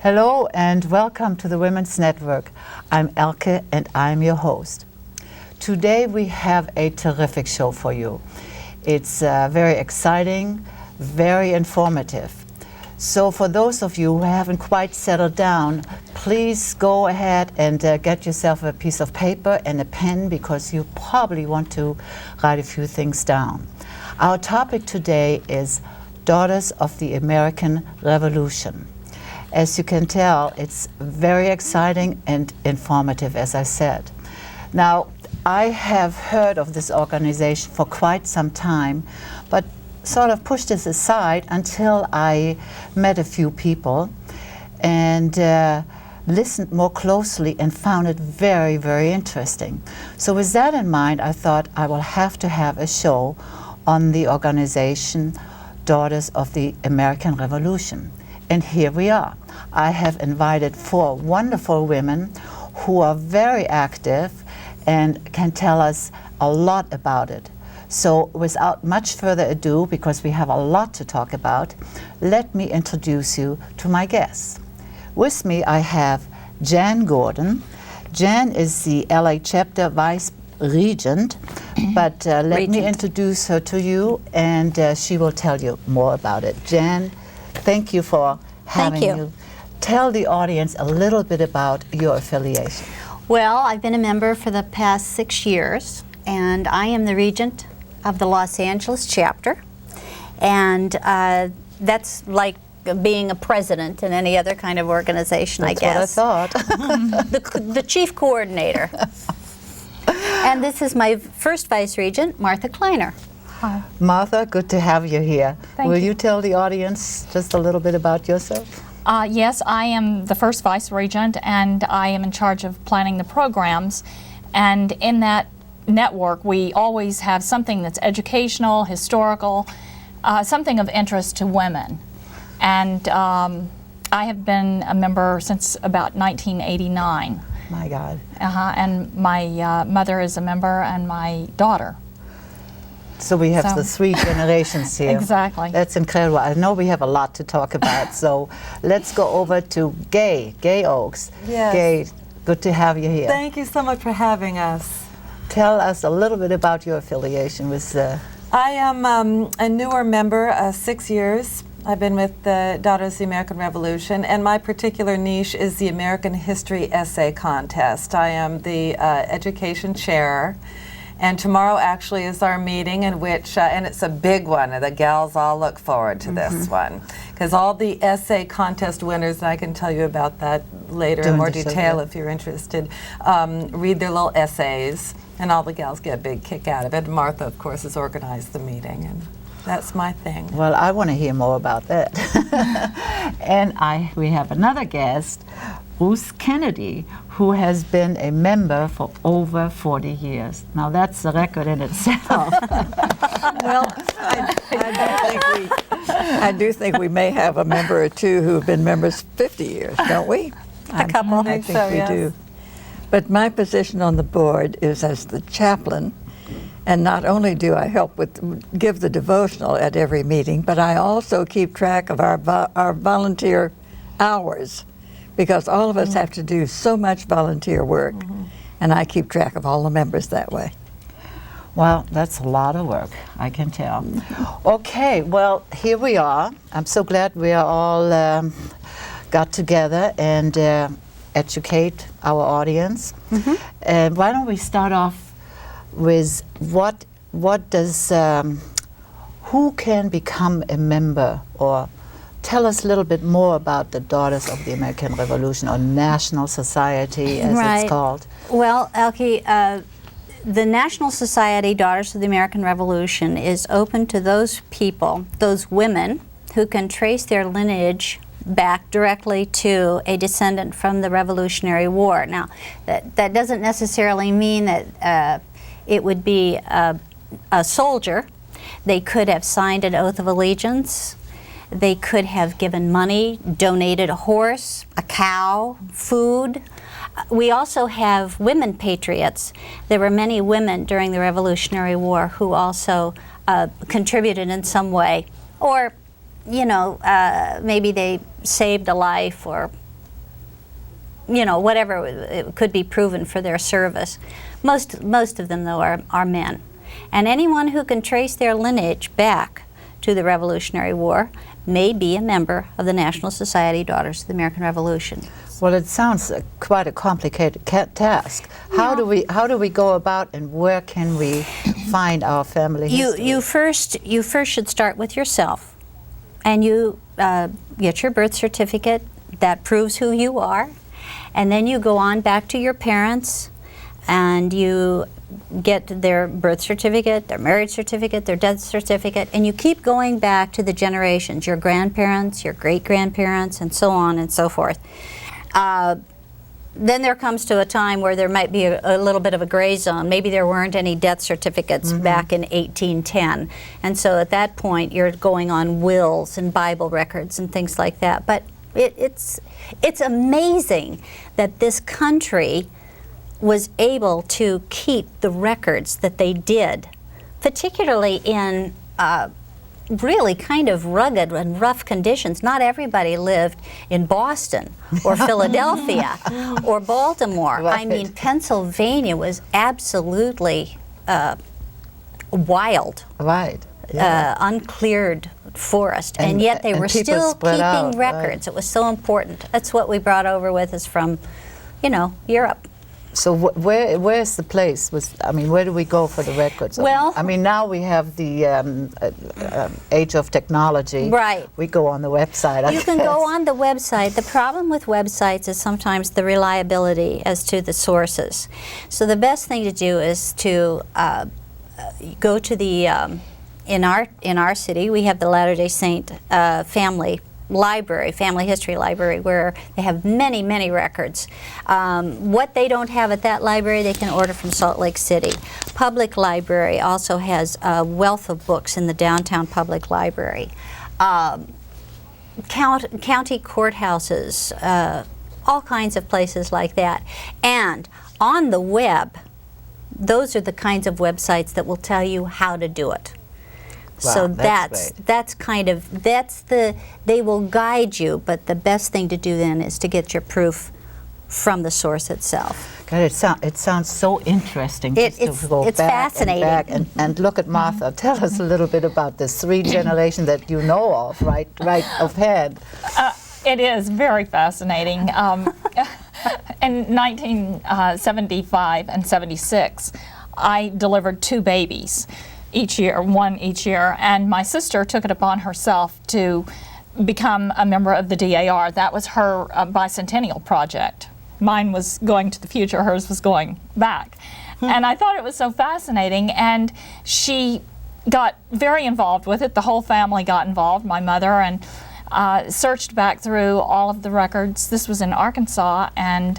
Hello and welcome to the Women's Network. I'm Elke and I'm your host. Today we have a terrific show for you. It's very exciting, very informative. So for those of you who haven't quite settled down, please go ahead and get yourself a piece of paper and a pen because you probably want to write a few things down. Our topic today is Daughters of the American Revolution. As you can tell, it's very exciting and informative, as I said. Now, I have heard of this organization for quite some time, but sort of pushed this aside until I met a few people and listened more closely and found it very, very interesting. So with that in mind, I thought I will have to have a show on the organization Daughters of the American Revolution. And here we are. I have invited 4 wonderful women who are very active and can tell us a lot about it. So without much further ado, because we have a lot to talk about, let me introduce you to my guests. With me I have Jan Gordon. Jan is the LA chapter vice regent, but let me introduce her to you and she will tell you more about it. Jan, thank you for having you. Tell the audience a little bit about your affiliation. Well, I've been a member for the past 6 years, and I am the regent of the Los Angeles chapter. And that's like being a president in any other kind of organization, I guess. That's what I thought. the chief coordinator. And this is my first vice regent, Martha Kleiner. Hi. Martha, good to have you here. Will you tell the audience just a little bit about yourself? Yes, I am the first vice regent and I am in charge of planning the programs. And in that network, we always have something that's educational, historical, something of interest to women. And I have been a member since about 1989. My God. And my mother is a member and my daughter. So we have the 3 generations here. Exactly. That's incredible. I know we have a lot to talk about, so let's go over to Gay Oaks. Yes. Gay, good to have you here. Thank you so much for having us. Tell us a little bit about your affiliation with I am a newer member, 6 years. I've been with the Daughters of the American Revolution, and my particular niche is the American History Essay Contest. I am the education chair. And tomorrow actually is our meeting in which, and it's a big one, and the gals all look forward to this one. Because all the essay contest winners, and I can tell you about that later in more detail if you're interested, read their little essays, and all the gals get a big kick out of it. Martha, of course, has organized the meeting, and that's my thing. Well, I want to hear more about that. And we have another guest, Bruce Kennedy, who has been a member for over 40 years. Now that's a record in itself. Well, I do think we may have a member or two who have been members 50 years, don't we? A couple. I think so, we yes. do. But my position on the board is as the chaplain, and not only do I help give the devotional at every meeting, but I also keep track of our volunteer hours, because all of us have to do so much volunteer work, and I keep track of all the members that way. Well, that's a lot of work, I can tell. Okay, well, here we are. I'm so glad we are all got together and educate our audience. And why don't we start off with what does, who can become a member, or tell us a little bit more about the Daughters of the American Revolution, or National Society as it's called. Well, Elke, the National Society Daughters of the American Revolution is open to those people, those women, who can trace their lineage back directly to a descendant from the Revolutionary War. Now, that doesn't necessarily mean that it would be a soldier. They could have signed an oath of allegiance. They could have given money, donated a horse, a cow, food. We also have women patriots. There were many women during the Revolutionary War who also contributed in some way, or maybe they saved a life or you know, whatever it could be proven for their service. Most of them, though, are men. And anyone who can trace their lineage back to the Revolutionary War may be a member of the National Society Daughters of the American Revolution. Well, it sounds quite a complicated task. How do we go about, and where can we find our family history? You first should start with yourself, and you get your birth certificate that proves who you are, and then you go on back to your parents, and you get their birth certificate, their marriage certificate, their death certificate, and you keep going back to the generations, your grandparents, your great-grandparents, and so on and so forth. Then there comes to a time where there might be a little bit of a gray zone. Maybe there weren't any death certificates back in 1810. And so at that point, you're going on wills and Bible records and things like that. But it's amazing that this country was able to keep the records that they did, particularly in really kind of rugged and rough conditions. Not everybody lived in Boston or Philadelphia or Baltimore. Right. I mean, Pennsylvania was absolutely wild, Right. Yeah. Uncleared forest, and And- yet they and were people still spread keeping out, right. records. It was so important. That's what we brought over with us from, you know, Europe. So where's the place? Where do we go for the records? Well- I mean, now we have the age of technology. Right. We go on the website. I You can guess. go on the website. The problem with websites is sometimes the reliability as to the sources. So the best thing to do is to go to the, in our city, we have the Latter-day Saint family library, family history library, where they have many, many records. What they don't have at that library, they can order from Salt Lake City. Public Library also has a wealth of books in the downtown public library. County courthouses, all kinds of places like that. And on the web, those are the kinds of websites that will tell you how to do it. So Wow, that's they will guide you, but the best thing to do then is to get your proof from the source itself. God, it sounds so interesting just to go it's back fascinating. and back and look at Martha. Tell us a little bit about this 3 generations that you know of, right offhand. It is very fascinating. In 1975 and 76, I delivered 2 babies one each year, and my sister took it upon herself to become a member of the DAR. That was her bicentennial project. Mine was going to the future, hers was going back. And I thought it was so fascinating, and she got very involved with it. The whole family got involved, my mother, and searched back through all of the records. This was in Arkansas, and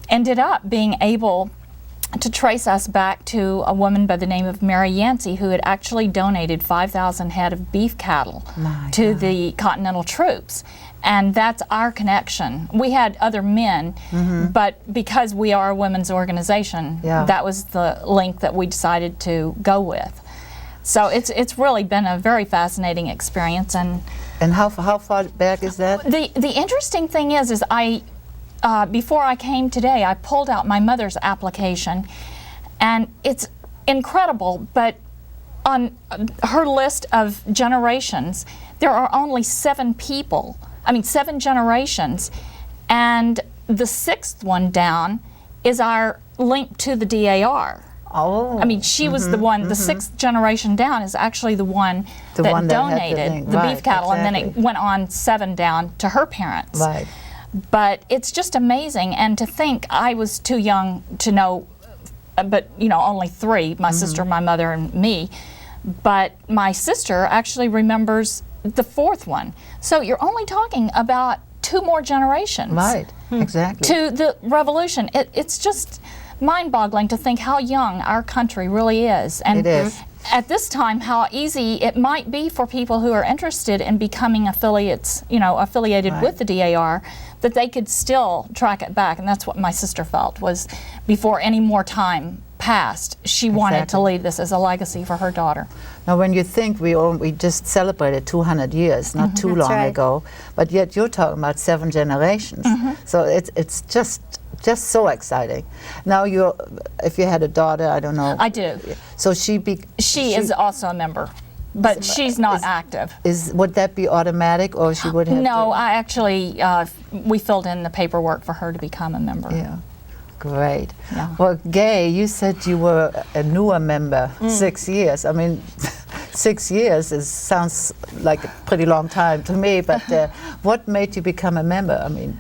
ended up being able to trace us back to a woman by the name of Mary Yancey, who had actually donated 5,000 head of beef cattle to the Continental troops. And that's our connection. We had other men, but because we are a women's organization, that was the link that we decided to go with. So it's really been a very fascinating experience. And how far back is that? The interesting thing is I before I came today, I pulled out my mother's application, and it's incredible, but on her list of generations, there are only 7 generations, and the 6th one down is our link to the DAR. Oh. I mean, she was the one, the 6th generation down is actually the one that one that had the donated link. the Right, beef cattle, and then exactly. it went on 7 down to her parents. Right. But it's just amazing, and to think I was too young to know, but only 3, my sister, my mother, and me. But my sister actually remembers the 4th one. So you're only talking about 2 more generations. Right. Exactly. To the revolution. It's just mind-boggling to think how young our country really is. And It is. at this time, how easy it might be for people who are interested in becoming affiliated with the DAR, that they could still track it back. And that's what my sister felt, was before any more time passed, she wanted to Exactly. leave this as a legacy for her daughter. Now, when you think we just celebrated 200 years, not too That's long right. ago, but yet you're talking about 7 generations. So it's just so exciting. Now, if you had a daughter, I don't know. I do. So she She is also a member, but she's not active. would that be automatic, or she would have No, to? I actually, we filled in the paperwork for her to become a member. Yeah. Great. Yeah. Well, Gay, you said you were a newer member, 6 years. I mean, 6 years sounds like a pretty long time to me, but what made you become a member? I mean,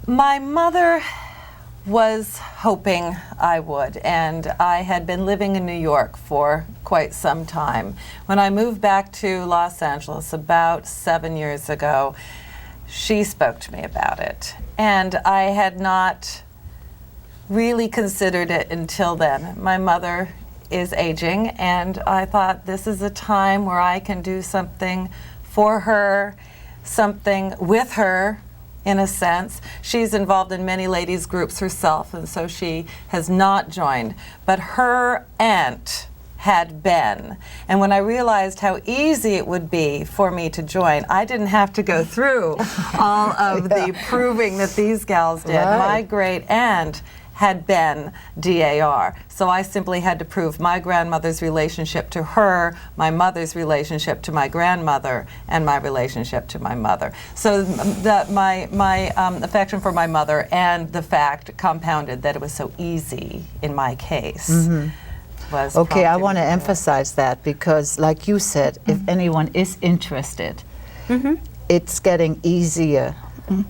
My mother was hoping I would, and I had been living in New York for quite some time. When I moved back to Los Angeles about 7 years ago, she spoke to me about it, and I had not really considered it until then. My mother is aging, and I thought this is a time where I can do something for her, something with her, in a sense. She's involved in many ladies' groups herself, and so she has not joined. But her aunt had been. And when I realized how easy it would be for me to join, I didn't have to go through all of the proving that these gals did. Right. My great aunt had been DAR. So I simply had to prove my grandmother's relationship to her, my mother's relationship to my grandmother, and my relationship to my mother. So my affection for my mother and the fact compounded that it was so easy in my case. Was okay, I prompted want to me do it. emphasize that because, like you said, if anyone is interested, it's getting easier.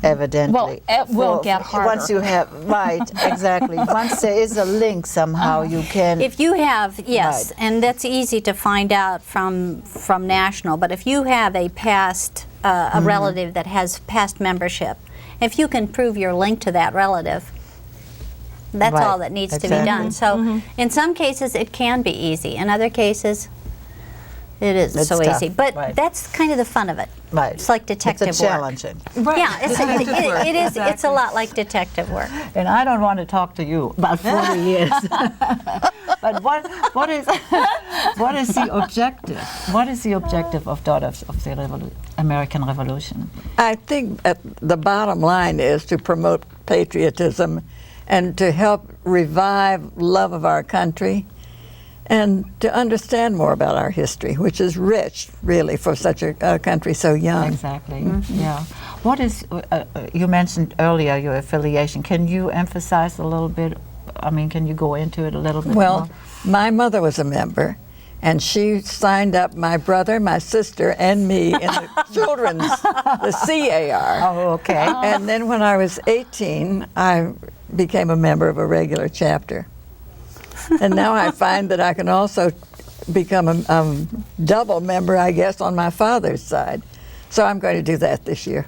Evidently, Well, it will get harder. once you have right, exactly. Once there is a link, somehow you can. If you have, yes, Right. and that's easy to find out from national, but if you have a past, a relative that has past membership, if you can prove your link to that relative, that's Right, all that needs to be exactly. done. So in some cases it can be easy, in other cases it isn't It's so tough, easy. But right. that's kind of the fun of it. Right. It's like detective it's work. challenging. Right. Yeah, it's, Detective work, it is. It's a exactly. lot like detective work. And I don't want to talk to you about 40 years. But what is the objective? What is the objective of Daughters of the American Revolution? I think the bottom line is to promote patriotism and to help revive love of our country and to understand more about our history, which is rich, really, for such a country so young. Exactly. Yeah. What is? You mentioned earlier your affiliation. Can you emphasize a little bit? I mean, can you go into it a little bit Well, more? my mother was a member, and she signed up my brother, my sister, and me in the children's, the CAR. Oh, okay. And then when I was 18, I became a member of a regular chapter. And now I find that I can also become a double member, I guess, on my father's side. So I'm going to do that this year,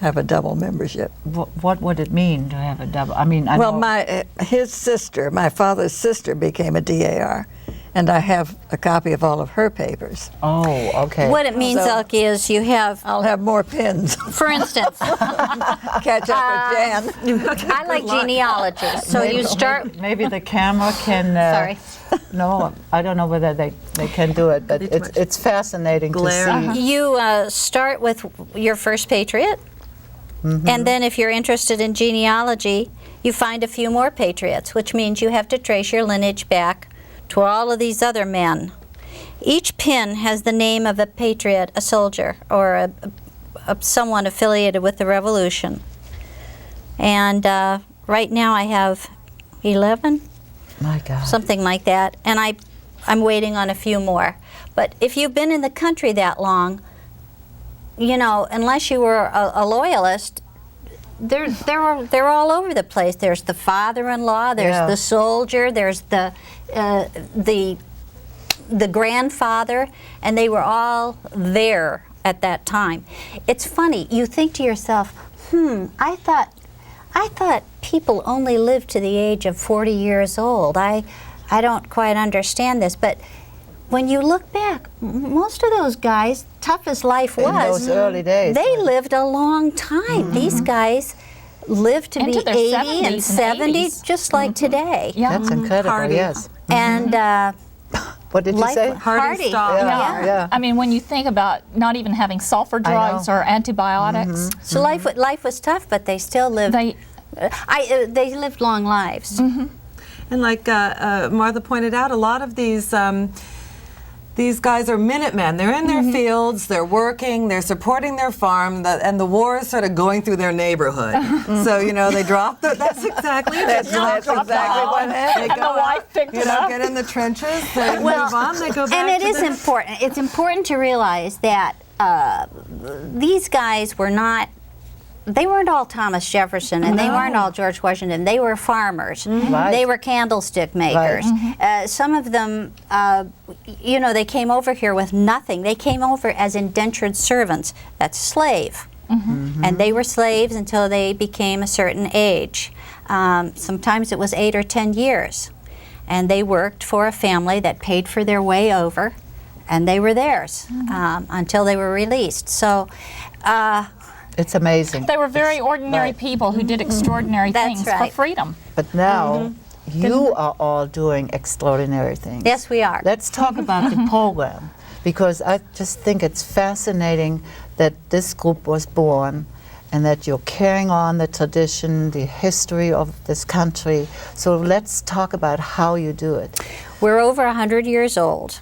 have a double membership. What would it mean to have a double? I mean, I Well, know, his sister, my father's sister, became a DAR, and I have a copy of all of her papers. Oh, okay. What it means, So- Elke, is you have, I'll have more pins. for instance, Catch up with Jan. I like genealogy. So you start. Maybe the camera can. Sorry. No, I don't know whether they can do it, but it's fascinating glare. to see. You start with your first patriot, and then if you're interested in genealogy, you find a few more patriots, which means you have to trace your lineage back to all of these other men. Each pin has the name of a patriot, a soldier, or a someone affiliated with the revolution. And right now I have 11, My God. something like that, and I'm waiting on a few more. But if you've been in the country that long, you know, unless you were a loyalist, they're all over the place. There's the father-in-law, there's Yeah. the soldier, there's the grandfather, and they were all there at that time. It's funny. You think to yourself, I thought people only lived to the age of 40 years old. I don't quite understand this, but when you look back, most of those guys, tough as life was, In those early days. they lived a long time. These guys, live to Into be their 80 70s and and 70, 80s. just like today. Yeah. That's incredible, Hardy. yes. And What did you life say? Hardy style. Yeah, yeah. I mean, when you think about not even having sulfur drugs know. or antibiotics, so life was tough, but they still lived. they They lived long lives. And like Martha pointed out, a lot of these guys are Minutemen. They're in their fields, they're working, they're supporting their farm, and the war is sort of going through their neighborhood. So, you know, they drop the, that's exactly it. That's exactly what happened. and the wife picked You it know, up. get in the trenches, they move on, they go back And it to is their- important. It's important to realize that these guys were not. They weren't all Thomas Jefferson, and they weren't all George Washington. They were farmers. Right. They were candlestick makers. Some of them, you know, they came over here with nothing. They came over as indentured servants. That's slave. And they were slaves until they became a certain age. Sometimes it was 8 or 10 years. And they worked for a family that paid for their way over, and they were theirs until they were released. So. It's amazing. They were very ordinary people who did extraordinary That's things right. for freedom. But now you are all doing extraordinary things. Yes, we are. Let's talk about the program, because I just think it's fascinating that this group was born and that you're carrying on the tradition, the history of this country. So let's talk about how you do it. We're over 100 years old.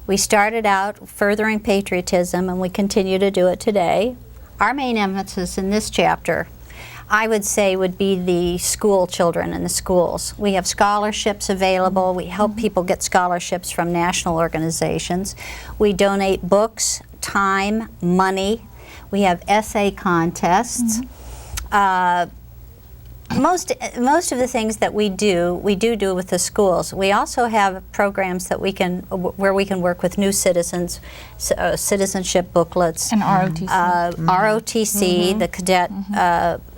We started out furthering patriotism, and we continue to do it today. Our main emphasis in this chapter, I would say, would be the school children in the schools. We have scholarships available. We help people get scholarships from national organizations. We donate books, time, money. We have essay contests. Most of the things that we do with the schools. We also have programs that where we can work with new citizens, citizenship booklets, And ROTC. ROTC, the cadet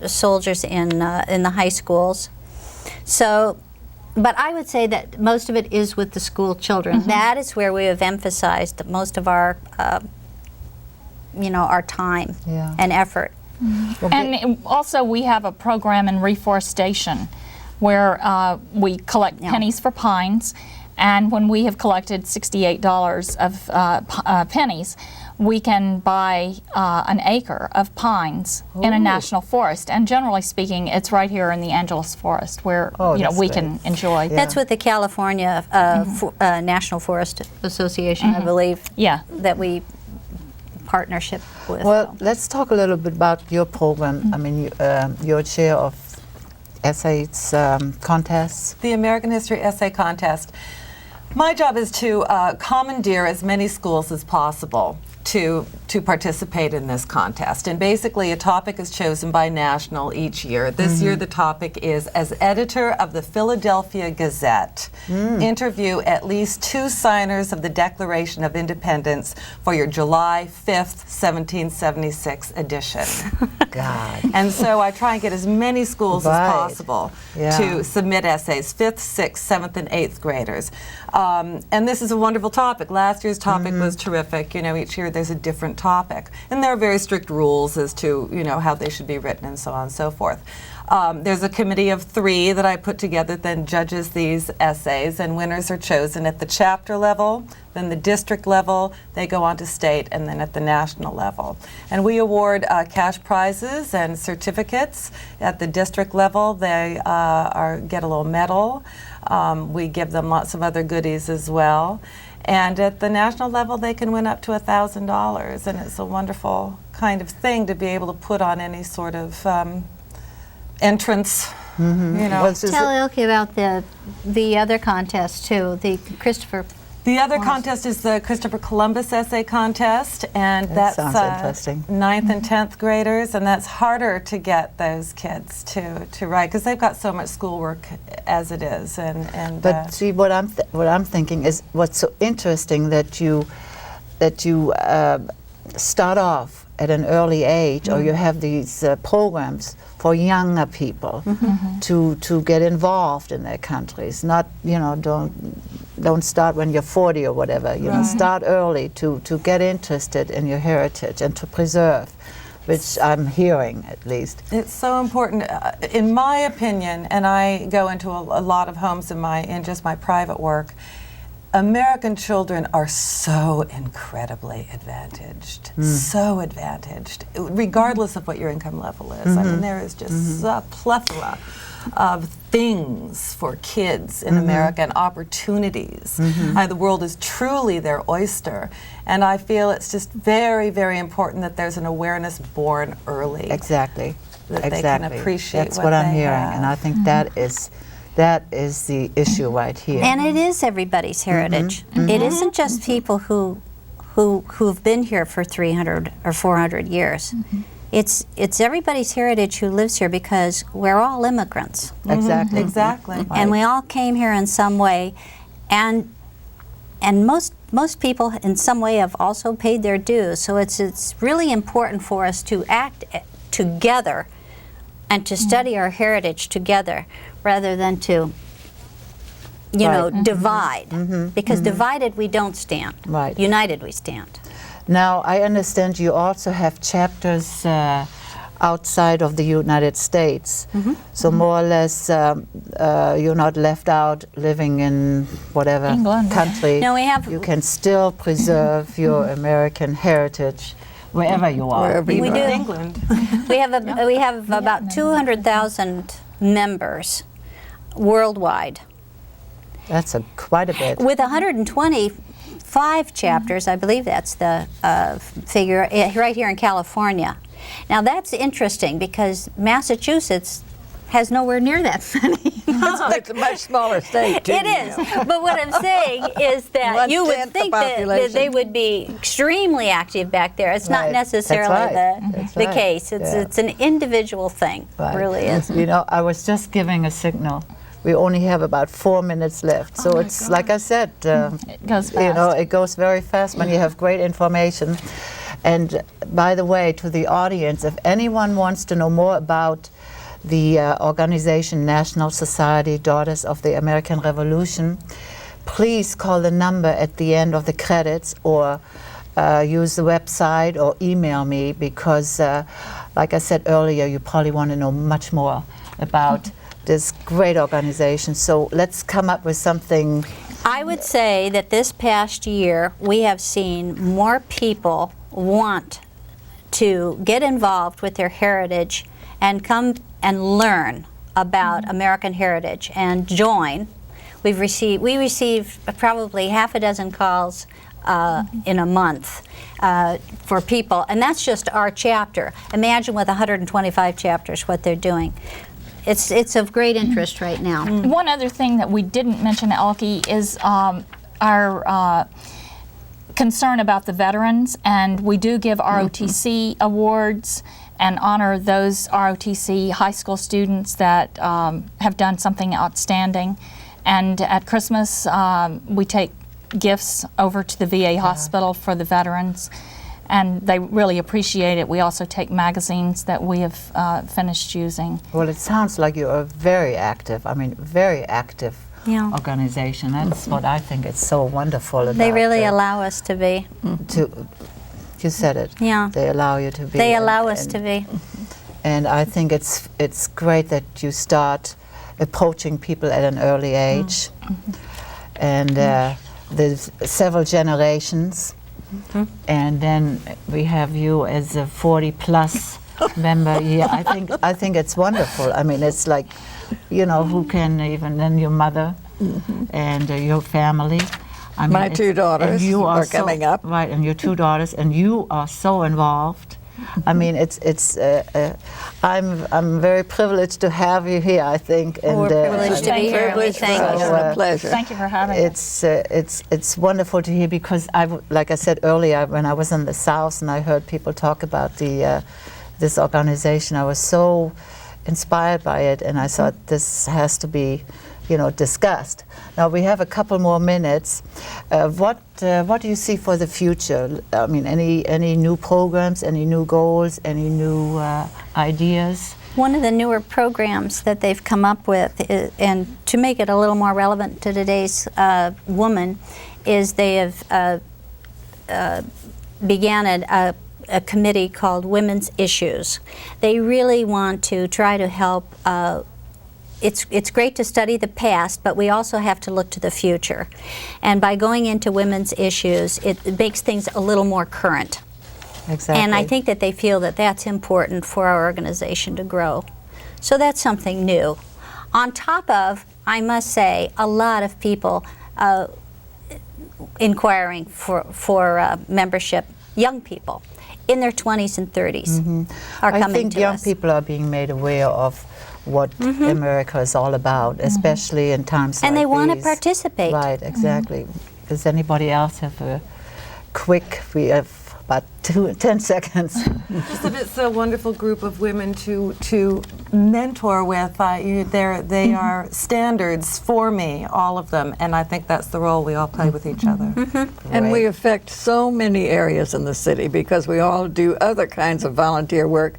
soldiers in the high schools. So, but I would say that most of it is with the school children. That is where we have emphasized most of our, our time Yeah. and effort. And also we have a program in reforestation where we collect pennies for pines, and when we have collected $68 of pennies, we can buy an acre of pines in a national forest. And generally speaking, it's right here in the Angeles Forest where that's we great. can enjoy. Yeah. That's with the California National Forest Association, I believe, Yeah. that we partnership with. Well, let's talk a little bit about your program. I mean, your share of essays contests. The American History Essay Contest. My job is to commandeer as many schools as possible to participate in this contest. And basically a topic is chosen by National each year. This year the topic is, as editor of the Philadelphia Gazette, interview at least 2 signers of the Declaration of Independence for your July 5th, 1776 edition. God. And so I try and get as many schools Right. as possible Yeah. to submit essays, 5th, 6th, 7th, and 8th graders. And this is a wonderful topic. Last year's topic was terrific. You know, each year there's a different topic. And there are very strict rules as to, how they should be written and so on and so forth. There's a committee of 3 that I put together that judges these essays, and winners are chosen at the chapter level, then the district level, they go on to state, and then at the national level. And we award cash prizes and certificates. At the district level, they get a little medal. We give them lots of other goodies as well. And at the national level, they can win up to $1,000, and it's a wonderful kind of thing to be able to put on any sort of entrance. What's this- Tell Ilke about the other contest too, the Christopher. The other contest is the Christopher Columbus Essay Contest, and That that's sounds interesting. 9th and 10th graders, and that's harder to get those kids to write because they've got so much schoolwork as it is. And But see, what I'm thinking is what's so interesting that you start off at an early age, or you have these programs for younger people to get involved in their countries. Not don't start when you're 40 or whatever. Start early to get interested in your heritage and to preserve which I'm hearing at least. It's so important, in my opinion, and I go into a lot of homes in just my private work. American children are so incredibly advantaged, so advantaged, regardless of what your income level is. I mean, there is just a plethora of things for kids in America and opportunities. The world is truly their oyster, and I feel it's just very, very important that there's an awareness born early. Exactly. That exactly. they can appreciate That's what what I'm they hearing, have. and I think that is the issue right here. And it is everybody's heritage. It isn't just people who've been here for 300 or 400 years. It's everybody's heritage who lives here, because we're all immigrants. Exactly. Exactly. And we all came here in some way, and most people in some way have also paid their dues. So it's really important for us to act together and to study our heritage together, rather than to, divide. Because divided we don't stand. Right. United we stand. Now, I understand you also have chapters outside of the United States. So more or less, you're not left out living in whatever England. country. No, we have- You can still preserve your American heritage wherever you are. Wherever you We are. do. England. We have about 200,000 members worldwide, That's quite a bit. with 125 chapters. I believe that's the figure right here in California. Now that's interesting, because Massachusetts has nowhere near that many. It's a much smaller state, too. It is, but what I'm saying is that you would 1/10 the think that they population. would be extremely active back there. It's not Right. necessarily That's right. That's the right. case. It's an individual thing. Right. Really is. You know, I was just giving a signal. We only have about 4 minutes left. So it's like I said, It goes you know, fast. it goes very fast when you have great information. And by the way, to the audience, if anyone wants to know more about the organization National Society Daughters of the American Revolution, please call the number at the end of the credits, or use the website, or email me, because like I said earlier, you probably want to know much more about this great organization. So let's come up with something. I would say that this past year we have seen more people want to get involved with their heritage and come and learn about American heritage and join. We receive probably half a dozen calls in a month for people, and that's just our chapter. Imagine with 125 chapters what they're doing. It's of great interest right now. One other thing that we didn't mention, Elke, is our concern about the veterans, and we do give ROTC awards and honor those ROTC high school students that have done something outstanding. And at Christmas, we take gifts over to the VA hospital for the veterans, and they really appreciate it. We also take magazines that we have finished using. Well, it sounds like you are very active. I mean, very active Yeah. organization. That's what I think is so wonderful about They really it. allow us to be. You said it. Yeah. They allow you to be. They allow us to be. And I think it's great that you start approaching people at an early age, and there's several generations, and then we have you as a 40-plus member. Yeah, I think it's wonderful. I mean, it's like, you know, who can even, then your mother and your family. I mean, My it's- 2 daughters and you are so- coming up. Right, and your 2 daughters, and you are so involved. I mean, I'm very privileged to have you here, I think. And, We're privileged to be Thank you. here. We Privilege for thank us you. and a pleasure. Thank you for having us. it's wonderful to hear, because like I said earlier, when I was in the South and I heard people talk about this organization, I was so inspired by it, and I thought this has to be, you know, discussed. Now we have a couple more minutes. What do you see for the future? I mean, any new programs, any new goals, any new ideas? One of the newer programs that they've come up with, and to make it a little more relevant to today's woman, is they have began a committee called Women's Issues. They really want to try to help. It's great to study the past, but we also have to look to the future. And by going into women's issues, it makes things a little more current. Exactly. And I think that they feel that that's important for our organization to grow. So that's something new. On top of, I must say, a lot of people inquiring for membership, young people in their 20s and 30s are coming to us. I think young people are being made aware of what America is all about, especially in times like And they want to these. participate. Right, exactly. Does anybody else have a quick, we have about 10 seconds. Just that it's a wonderful group of women to mentor with. They are standards for me, all of them, and I think that's the role we all play with each other. And we Right. affect so many areas in the city because we all do other kinds of volunteer work,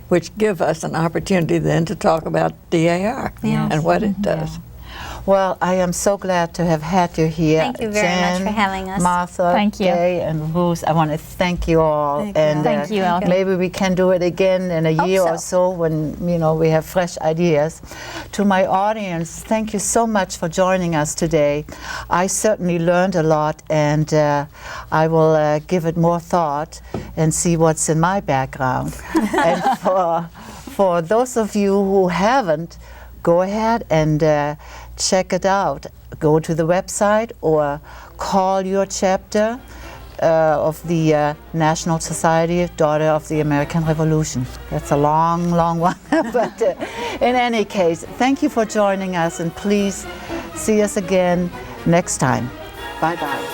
which give us an opportunity then to talk about DAR and what it does. Well, I am so glad to have had you here. Thank you very much Jen, for having us. Martha, Thank you. Gay, and Ruth. I want to thank you all. Thank you. And Thank you, Elke. maybe we can do it again in a Hope year or so. so when we have fresh ideas. To my audience, thank you so much for joining us today. I certainly learned a lot, and I will give it more thought and see what's in my background. And for those of you who haven't, go ahead and check it out. Go to the website or call your chapter of the National Society of Daughter of the American Revolution. That's a long, long one. But in any case, thank you for joining us, and please see us again next time. Bye-bye.